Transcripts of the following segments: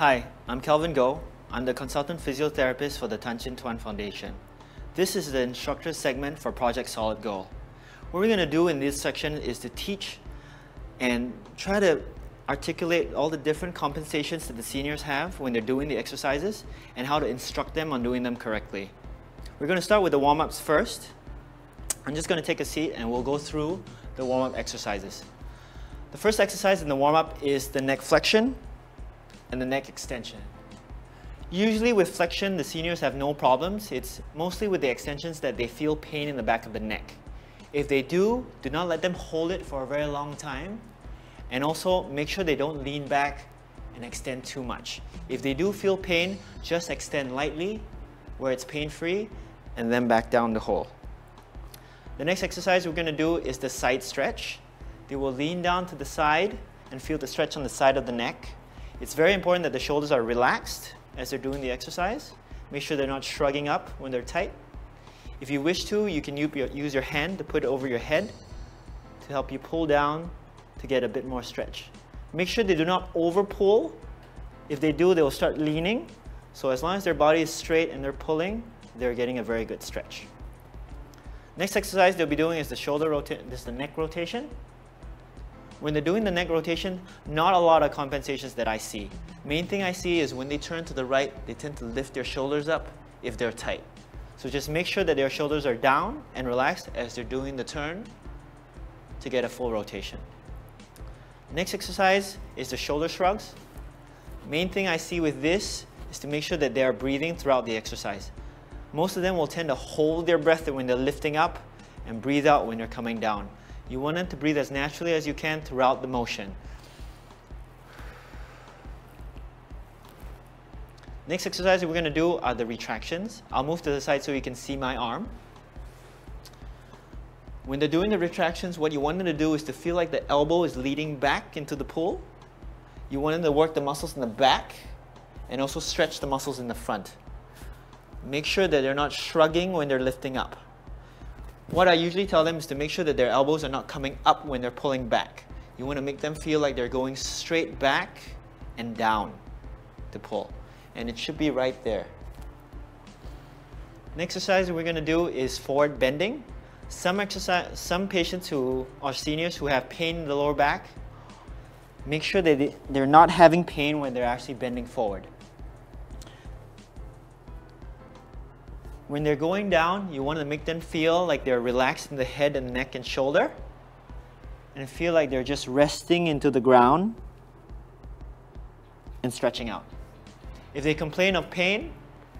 Hi, I'm Kelvin Goh. I'm the consultant physiotherapist for the Tan Chin Tuan Foundation. This is the instructor segment for Project Solid Goal. What we're going to do in this section is to teach and try to articulate all the different compensations that the seniors have when they're doing the exercises and how to instruct them on doing them correctly. We're going to start with the warm-ups first. I'm just going to take a seat and we'll go through the warm-up exercises. The first exercise in the warm-up is the neck flexion and the neck extension. Usually with flexion, the seniors have no problems. It's mostly with the extensions that they feel pain in the back of the neck. If they do not let them hold it for a very long time, and also make sure they don't lean back and extend too much. If they do feel pain, just extend lightly where it's pain-free and then back down the hole. The next exercise we're going to do is the side stretch. They will lean down to the side and feel the stretch on the side of the neck. It's very important that the shoulders are relaxed as they're doing the exercise. Make sure they're not shrugging up when they're tight. If you wish to, you can use your hand to put it over your head to help you pull down to get a bit more stretch. Make sure they do not over pull. If they do, they will start leaning. So as long as their body is straight and they're pulling, they're getting a very good stretch. Next exercise they'll be doing is the neck rotation. When they're doing the neck rotation, not a lot of compensations that I see. Main thing I see is when they turn to the right, they tend to lift their shoulders up if they're tight. So just make sure that their shoulders are down and relaxed as they're doing the turn to get a full rotation. Next exercise is the shoulder shrugs. Main thing I see with this is to make sure that they are breathing throughout the exercise. Most of them will tend to hold their breath when they're lifting up and breathe out when they're coming down. You want them to breathe as naturally as you can throughout the motion. Next exercise we're going to do are the retractions. I'll move to the side so you can see my arm. When they're doing the retractions, what you want them to do is to feel like the elbow is leading back into the pool. You want them to work the muscles in the back and also stretch the muscles in the front. Make sure that they're not shrugging when they're lifting up. What I usually tell them is to make sure that their elbows are not coming up when they're pulling back. You want to make them feel like they're going straight back and down to pull. And it should be right there. Next exercise we're going to do is forward bending. Some patients who are seniors who have pain in the lower back, make sure that they're not having pain when they're actually bending forward. When they're going down, you want to make them feel like they're relaxed in the head and neck and shoulder, and feel like they're just resting into the ground and stretching out. If they complain of pain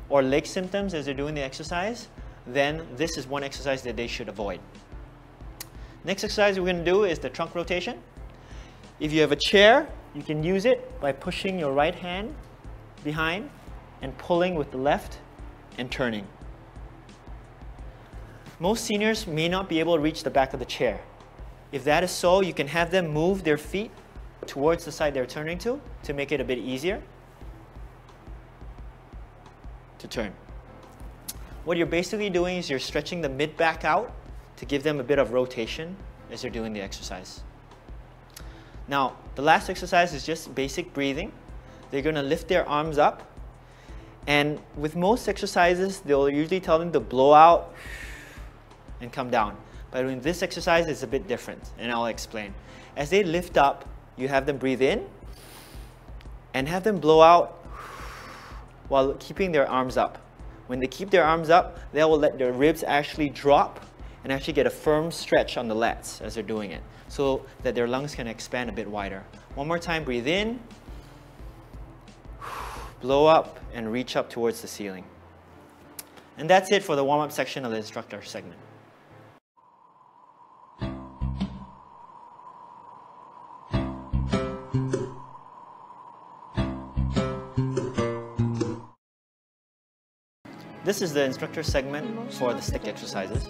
or leg symptoms as they're doing the exercise, then this is one exercise that they should avoid. Next exercise we're going to do is the trunk rotation. If you have a chair, you can use it by pushing your right hand behind and pulling with the left and turning. Most seniors may not be able to reach the back of the chair. If that is so, you can have them move their feet towards the side they're turning to make it a bit easier to turn. What you're basically doing is you're stretching the mid-back out to give them a bit of rotation as they're doing the exercise. Now, the last exercise is just basic breathing. They're going to lift their arms up, and with most exercises, they'll usually tell them to blow out and come down. But in this exercise, it's a bit different, and I'll explain. As they lift up, you have them breathe in and have them blow out while keeping their arms up. When they keep their arms up, they will let their ribs actually drop and actually get a firm stretch on the lats as they're doing it, so that their lungs can expand a bit wider. One more time, breathe in, blow up, and reach up towards the ceiling. And that's it for the warm-up section of the instructor segment. This is the instructor segment for the stick exercises.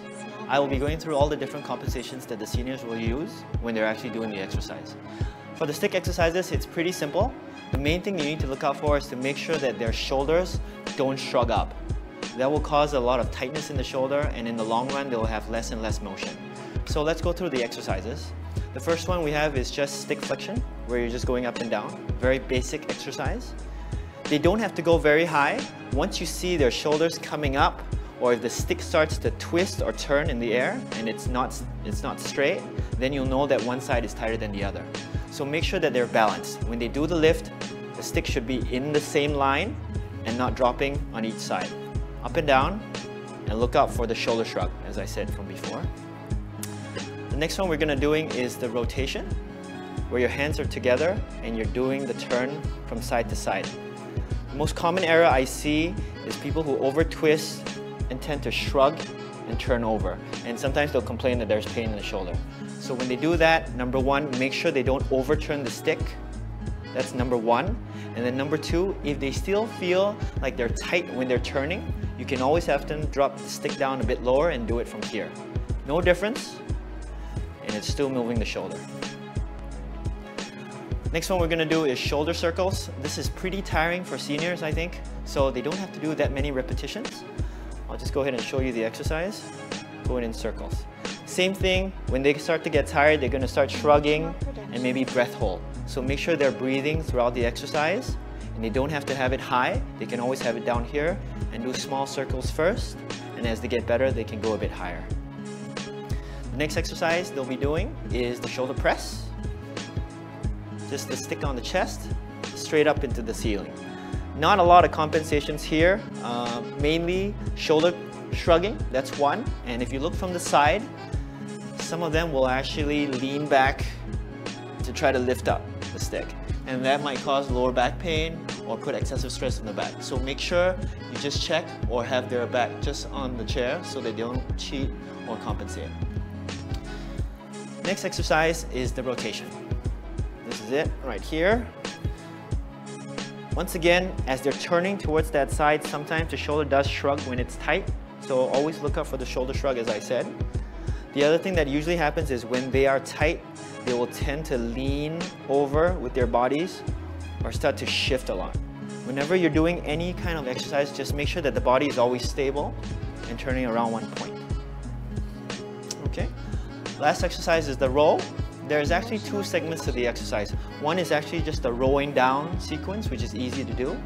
I will be going through all the different compensations that the seniors will use when they're actually doing the exercise. For the stick exercises, it's pretty simple. The main thing you need to look out for is to make sure that their shoulders don't shrug up. That will cause a lot of tightness in the shoulder, and in the long run, they will have less and less motion. So let's go through the exercises. The first one we have is just stick flexion, where you're just going up and down. Very basic exercise. They don't have to go very high. Once you see their shoulders coming up, or if the stick starts to twist or turn in the air and it's not straight, then you'll know that one side is tighter than the other. So make sure that they're balanced. When they do the lift, the stick should be in the same line and not dropping on each side. Up and down, and look out for the shoulder shrug, as I said from before. The next one we're going to doing is the rotation, where your hands are together and you're doing the turn from side to side. The most common error I see is people who over twist and tend to shrug and turn over. And sometimes they'll complain that there's pain in the shoulder. So when they do that, number one, make sure they don't overturn the stick. That's number one. And then number two, if they still feel like they're tight when they're turning, you can always have them drop the stick down a bit lower and do it from here. No difference, and it's still moving the shoulder. Next one we're going to do is shoulder circles. This is pretty tiring for seniors, I think, so they don't have to do that many repetitions. I'll just go ahead and show you the exercise. Going in circles. Same thing, when they start to get tired, they're going to start shrugging and maybe breath hold. So make sure they're breathing throughout the exercise, and they don't have to have it high. They can always have it down here and do small circles first, and as they get better, they can go a bit higher. The next exercise they'll be doing is the shoulder press. Just the stick on the chest, straight up into the ceiling. Not a lot of compensations here, mainly shoulder shrugging, that's one. And if you look from the side, some of them will actually lean back to try to lift up the stick. And that might cause lower back pain or put excessive stress on the back. So make sure you just check or have their back just on the chair so they don't cheat or compensate. Next exercise is the rotation. This is it right here. Once again, as they're turning towards that side, sometimes the shoulder does shrug when it's tight. So always look out for the shoulder shrug, as I said. The other thing that usually happens is when they are tight, they will tend to lean over with their bodies or start to shift a lot. Whenever you're doing any kind of exercise, just make sure that the body is always stable and turning around one point. Okay. Last exercise is the row. There's actually two segments to the exercise. One is actually just the rowing down sequence, which is easy to do.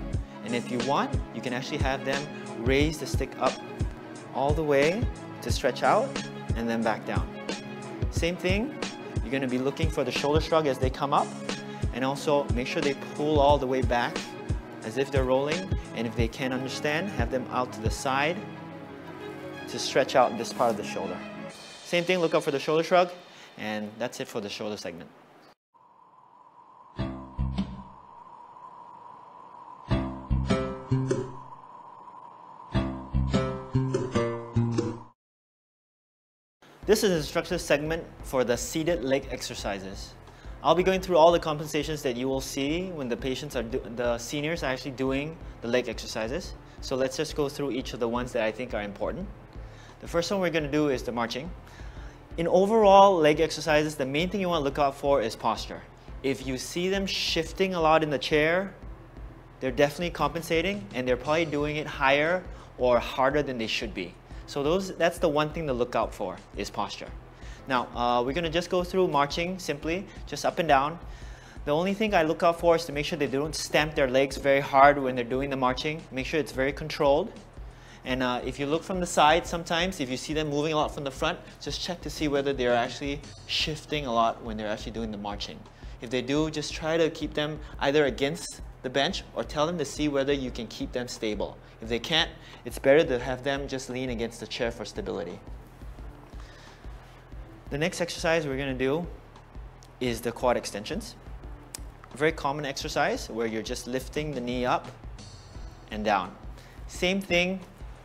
And if you want, you can actually have them raise the stick up all the way to stretch out and then back down. Same thing, you're going to be looking for the shoulder shrug as they come up, and also make sure they pull all the way back as if they're rolling, and if they can't understand, have them out to the side to stretch out this part of the shoulder. Same thing, look out for the shoulder shrug, and that's it for the shoulder segment. This is the instructor segment for the seated leg exercises. I'll be going through all the compensations that you will see when the seniors are actually doing the leg exercises. So let's just go through each of the ones that I think are important. The first one we're going to do is the marching. In overall leg exercises, the main thing you want to look out for is posture. If you see them shifting a lot in the chair, they're definitely compensating, and they're probably doing it higher or harder than they should be. So that's the one thing to look out for, is posture. Now, we're going to just go through marching simply, just up and down. The only thing I look out for is to make sure they don't stamp their legs very hard when they're doing the marching. Make sure it's very controlled. And if you look from the side, sometimes if you see them moving a lot from the front, just check to see whether they're actually shifting a lot when they're actually doing the marching. If they do, just try to keep them either against the bench or tell them to see whether you can keep them stable. If they can't, it's better to have them just lean against the chair for stability. The next exercise we're going to do is the quad extensions. A very common exercise where you're just lifting the knee up and down. Same thing,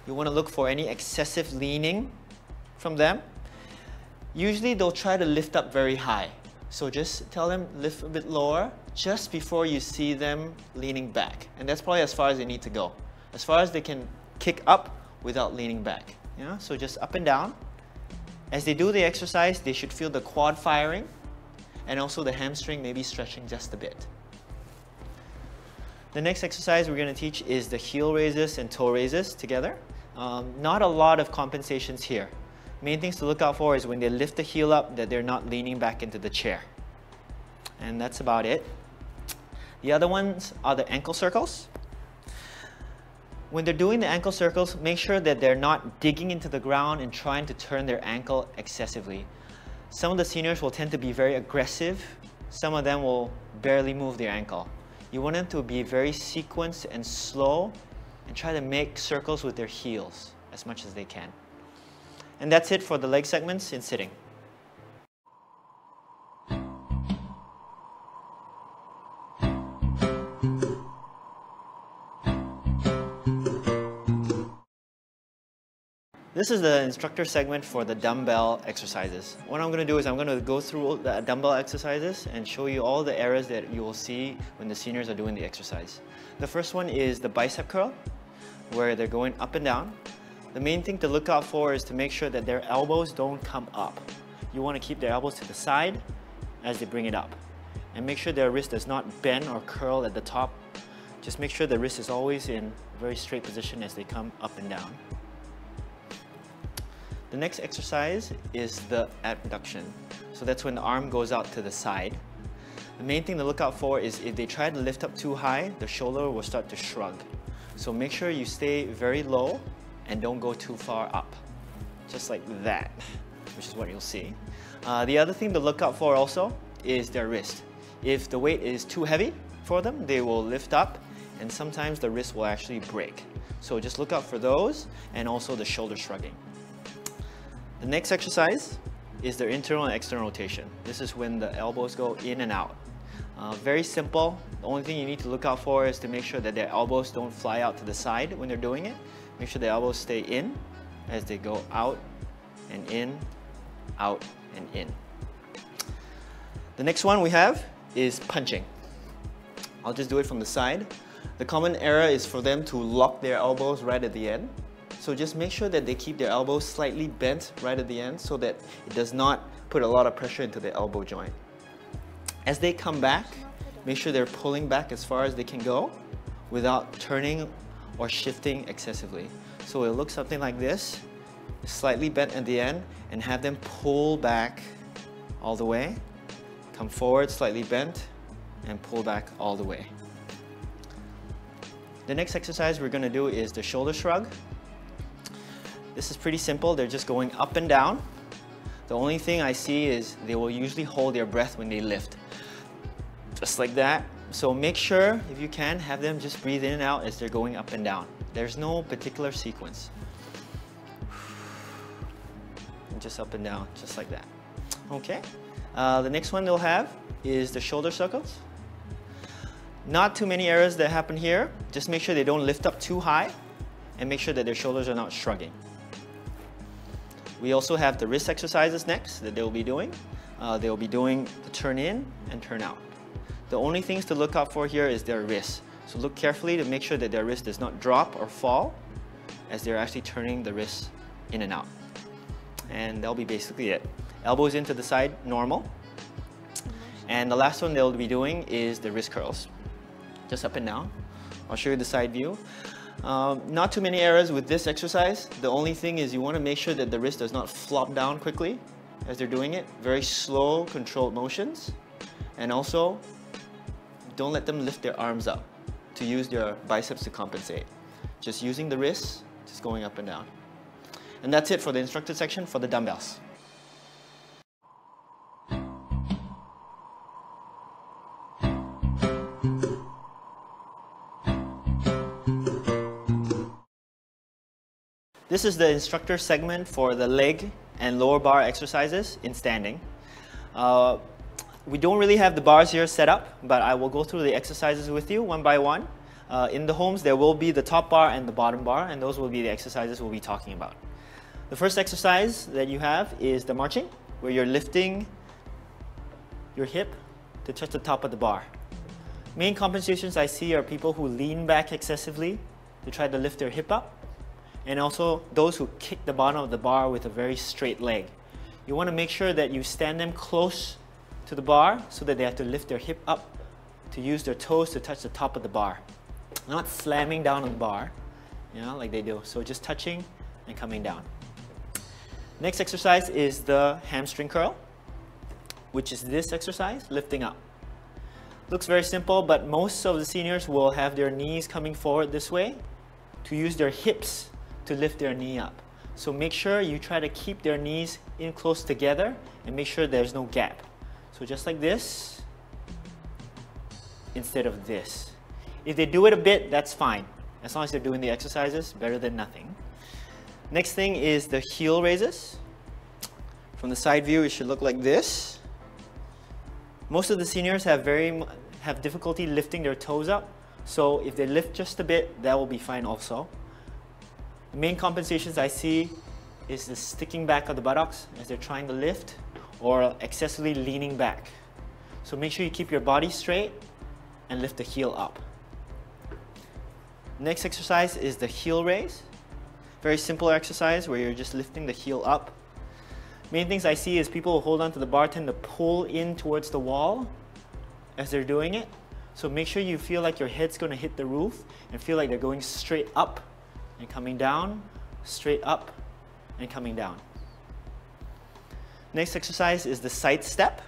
you want to look for any excessive leaning from them. Usually they'll try to lift up very high. So just tell them lift a bit lower just before you see them leaning back. And that's probably as far as they need to go. As far as they can kick up without leaning back. Yeah? So just up and down. As they do the exercise, they should feel the quad firing and also the hamstring maybe stretching just a bit. The next exercise we're going to teach is the heel raises and toe raises together. Not a lot of compensations here. Main things to look out for is when they lift the heel up that they're not leaning back into the chair. And that's about it. The other ones are the ankle circles. When they're doing the ankle circles, make sure that they're not digging into the ground and trying to turn their ankle excessively. Some of the seniors will tend to be very aggressive. Some of them will barely move their ankle. You want them to be very sequenced and slow and try to make circles with their heels as much as they can. And that's it for the leg segments in sitting. This is the instructor segment for the dumbbell exercises. What I'm going to do is I'm going to go through the dumbbell exercises and show you all the errors that you will see when the seniors are doing the exercise. The first one is the bicep curl, where they're going up and down. The main thing to look out for is to make sure that their elbows don't come up. You want to keep their elbows to the side as they bring it up. And make sure their wrist does not bend or curl at the top. Just make sure the wrist is always in a very straight position as they come up and down. The next exercise is the abduction. So that's when the arm goes out to the side. The main thing to look out for is if they try to lift up too high, the shoulder will start to shrug. So make sure you stay very low and don't go too far up. Just like that, which is what you'll see. The other thing to look out for also is their wrist. If the weight is too heavy for them, they will lift up and sometimes the wrist will actually break. So just look out for those and also the shoulder shrugging. The next exercise is their internal and external rotation. This is when the elbows go in and out. Very simple. The only thing you need to look out for is to make sure that their elbows don't fly out to the side when they're doing it. Make sure the elbows stay in as they go out and in, out and in. The next one we have is punching. I'll just do it from the side. The common error is for them to lock their elbows right at the end. So just make sure that they keep their elbows slightly bent right at the end so that it does not put a lot of pressure into the elbow joint. As they come back, make sure they're pulling back as far as they can go without turning or shifting excessively. So it'll look something like this, slightly bent at the end, and have them pull back all the way, come forward slightly bent, and pull back all the way. The next exercise we're going to do is the shoulder shrug. This is pretty simple. They're just going up and down. The only thing I see is they will usually hold their breath when they lift. Just like that. So make sure, if you can, have them just breathe in and out as they're going up and down. There's no particular sequence. And just up and down, just like that. Okay. The next one they'll have is the shoulder circles. Not too many errors that happen here. Just make sure they don't lift up too high and make sure that their shoulders are not shrugging. We also have the wrist exercises next that they'll be doing. They'll be doing the turn in and turn out. The only things to look out for here is their wrist. So look carefully to make sure that their wrist does not drop or fall as they're actually turning the wrist in and out. And that'll be basically it. Elbows into the side, normal. And the last one they'll be doing is the wrist curls. Just up and down. I'll show you the side view. Not too many errors with this exercise. The only thing is you want to make sure that the wrist does not flop down quickly as they're doing it. Very slow, controlled motions. And also, don't let them lift their arms up to use their biceps to compensate. Just using the wrists, just going up and down. And that's it for the instructor section for the dumbbells. This is the instructor segment for the leg and lower bar exercises in standing. We don't really have the bars here set up, but I will go through the exercises with you one by one. In the homes, there will be the top bar and the bottom bar, and those will be the exercises we'll be talking about. The first exercise that you have is the marching, where you're lifting your hip to touch the top of the bar. Main compensations I see are people who lean back excessively to try to lift their hip up, and also those who kick the bottom of the bar with a very straight leg. You want to make sure that you stand them close to the bar so that they have to lift their hip up to use their toes to touch the top of the bar. Not slamming down on the bar, you know, like they do. So just touching and coming down. Next exercise is the hamstring curl, which is this exercise, lifting up. Looks very simple, but most of the seniors will have their knees coming forward this way to use their hips to lift their knee up. So make sure you try to keep their knees in close together and make sure there's no gap. So just like this, instead of this. If they do it a bit, that's fine. As long as they're doing the exercises, better than nothing. Next thing is the heel raises. From the side view, it should look like this. Most of the seniors have difficulty lifting their toes up. So if they lift just a bit, that will be fine also. The main compensations I see is the sticking back of the buttocks as they're trying to lift, or excessively leaning back. So make sure you keep your body straight and lift the heel up. Next exercise is the heel raise. Very simple exercise where you're just lifting the heel up. Main things I see is people who hold on to the bar tend to pull in towards the wall as they're doing it. So make sure you feel like your head's going to hit the roof and feel like they're going straight up and coming down, straight up and coming down. Next exercise is the side step.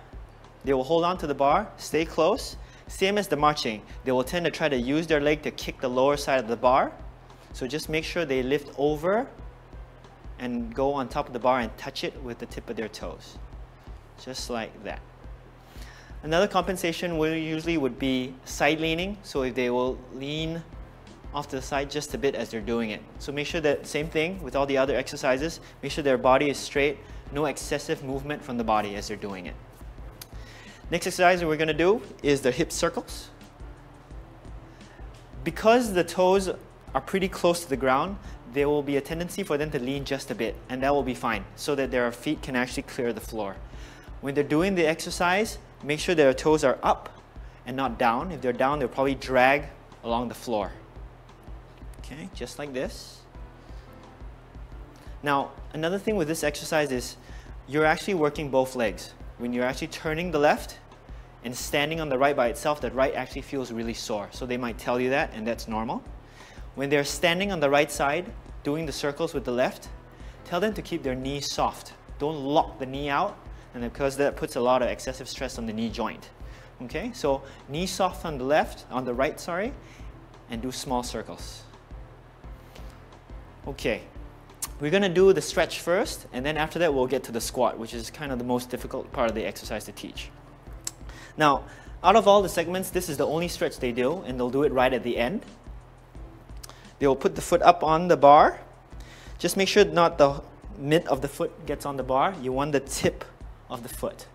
They will hold on to the bar, stay close. Same as the marching, they will tend to try to use their leg to kick the lower side of the bar. So just make sure they lift over and go on top of the bar and touch it with the tip of their toes. Just like that. Another compensation usually would be side leaning. So if they will lean off to the side just a bit as they're doing it. So make sure that, same thing with all the other exercises, make sure their body is straight, no excessive movement from the body as they're doing it. Next exercise that we're going to do is the hip circles. Because the toes are pretty close to the ground, there will be a tendency for them to lean just a bit, and that will be fine, so that their feet can actually clear the floor. When they're doing the exercise, make sure their toes are up and not down. If they're down, they'll probably drag along the floor. Okay, just like this. Now, another thing with this exercise is you're actually working both legs. When you're actually turning the left and standing on the right by itself, that right actually feels really sore. So they might tell you that, and that's normal. When they're standing on the right side, doing the circles with the left, tell them to keep their knees soft. Don't lock the knee out, and because that puts a lot of excessive stress on the knee joint. Okay, so knee soft on the left, on the right, sorry, and do small circles. Okay, we're going to do the stretch first, and then after that we'll get to the squat, which is kind of the most difficult part of the exercise to teach. Now, out of all the segments, this is the only stretch they do, and they'll do it right at the end. They will put the foot up on the bar. Just make sure not the mid of the foot gets on the bar. You want the tip of the foot.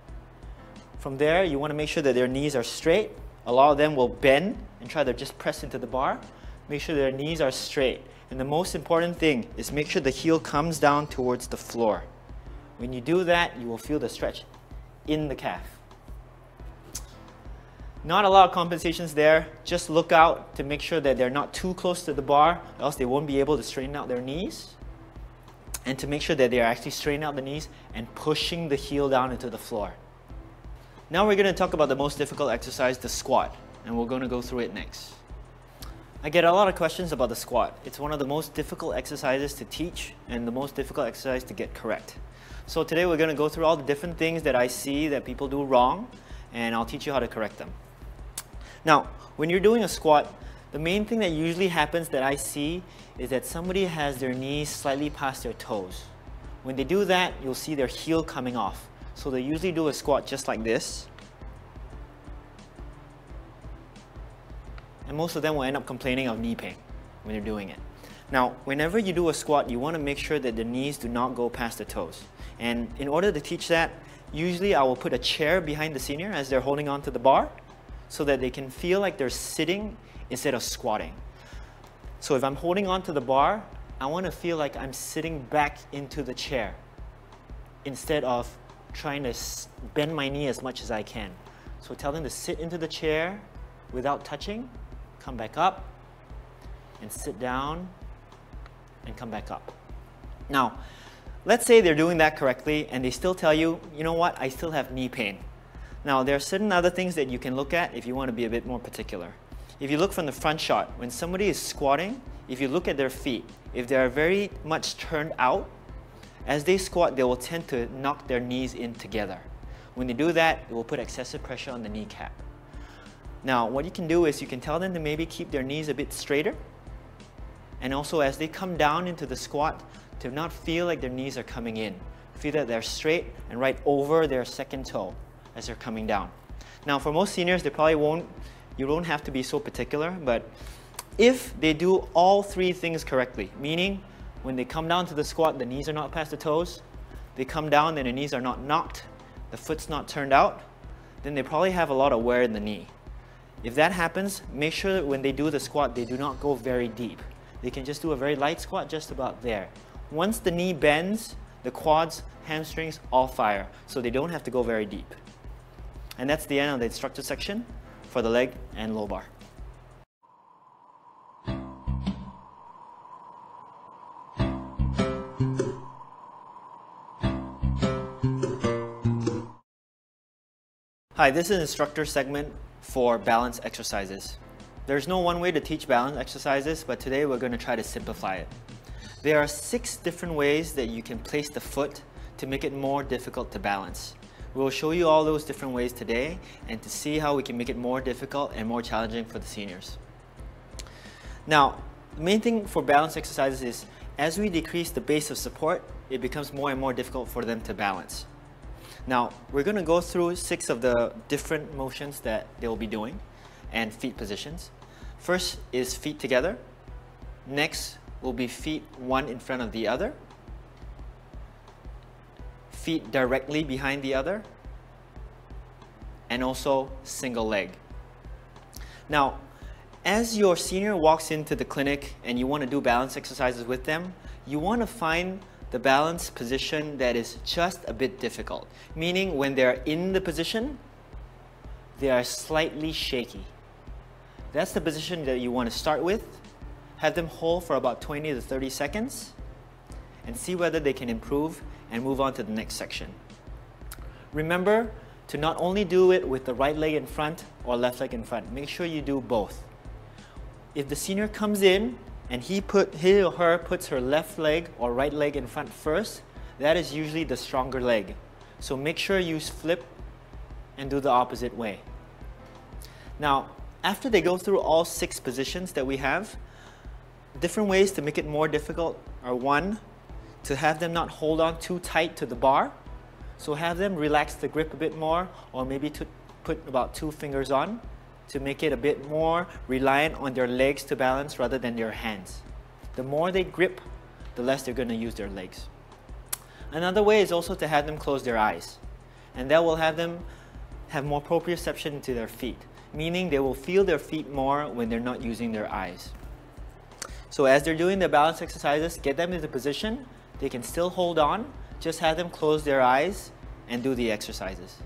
From there, you want to make sure that their knees are straight. A lot of them will bend and try to just press into the bar. Make sure their knees are straight. And the most important thing is make sure the heel comes down towards the floor. When you do that, you will feel the stretch in the calf. Not a lot of compensations there. Just look out to make sure that they're not too close to the bar, or else they won't be able to straighten out their knees. And to make sure that they're actually straightening out the knees and pushing the heel down into the floor. Now we're going to talk about the most difficult exercise, the squat, and we're going to go through it next. I get a lot of questions about the squat. It's one of the most difficult exercises to teach and the most difficult exercise to get correct. So today we're going to go through all the different things that I see that people do wrong, and I'll teach you how to correct them. Now, when you're doing a squat, the main thing that usually happens that I see is that somebody has their knees slightly past their toes. When they do that, you'll see their heel coming off. So they usually do a squat just like this. And most of them will end up complaining of knee pain when they're doing it. Now, whenever you do a squat, you want to make sure that the knees do not go past the toes. And in order to teach that, usually I will put a chair behind the senior as they're holding onto the bar, so that they can feel like they're sitting instead of squatting. So if I'm holding onto the bar, I want to feel like I'm sitting back into the chair instead of trying to bend my knee as much as I can. So tell them to sit into the chair without touching, come back up, and sit down, and come back up. Now, let's say they're doing that correctly and they still tell you, you know what, I still have knee pain. Now, there are certain other things that you can look at if you want to be a bit more particular. If you look from the front shot, when somebody is squatting, if you look at their feet, if they are very much turned out, as they squat, they will tend to knock their knees in together. When they do that, it will put excessive pressure on the kneecap. Now, what you can do is you can tell them to maybe keep their knees a bit straighter. And also as they come down into the squat, to not feel like their knees are coming in. Feel that they're straight and right over their second toe as they're coming down. Now for most seniors, they probably won't, you don't have to be so particular, but if they do all three things correctly, meaning when they come down to the squat, the knees are not past the toes, they come down and the knees are not knocked, the foot's not turned out, then they probably have a lot of wear in the knee. If that happens, make sure that when they do the squat, they do not go very deep. They can just do a very light squat just about there. Once the knee bends, the quads, hamstrings all fire, so they don't have to go very deep. And that's the end of the instructor section for the leg and low bar. Hi, this is an instructor segment for balance exercises. There's no one way to teach balance exercises, but today we're going to try to simplify it. There are 6 different ways that you can place the foot to make it more difficult to balance. We'll show you all those different ways today and to see how we can make it more difficult and more challenging for the seniors. Now, the main thing for balance exercises is as we decrease the base of support, it becomes more and more difficult for them to balance. Now, we're going to go through 6 of the different motions that they'll be doing and feet positions. First is feet together. Next will be feet one in front of the other. Feet directly behind the other. And also single leg. Now, as your senior walks into the clinic and you want to do balance exercises with them, you want to find the balance position that is just a bit difficult. Meaning when they're in the position, they are slightly shaky. That's the position that you want to start with. Have them hold for about 20 to 30 seconds and see whether they can improve and move on to the next section. Or to not only do it with the right leg in front or left leg in front. Make sure you do both. If the senior comes in and he or her puts her left leg or right leg in front first, that is usually the stronger leg. So make sure you flip and do the opposite way. Now, after they go through all 6 positions that we have, different ways to make it more difficult are 1, to have them not hold on too tight to the bar. So have them relax the grip a bit more, or maybe to put about 2 fingers on to make it a bit more reliant on their legs to balance rather than their hands. The more they grip, the less they're going to use their legs. Another way is also to have them close their eyes, and that will have them have more proprioception into their feet, meaning they will feel their feet more when they're not using their eyes. So as they're doing the balance exercises, get them into position. They can still hold on, just have them close their eyes and do the exercises.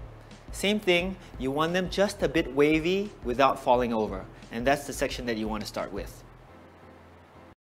Same thing, you want them just a bit wavy without falling over, and that's the section that you want to start with.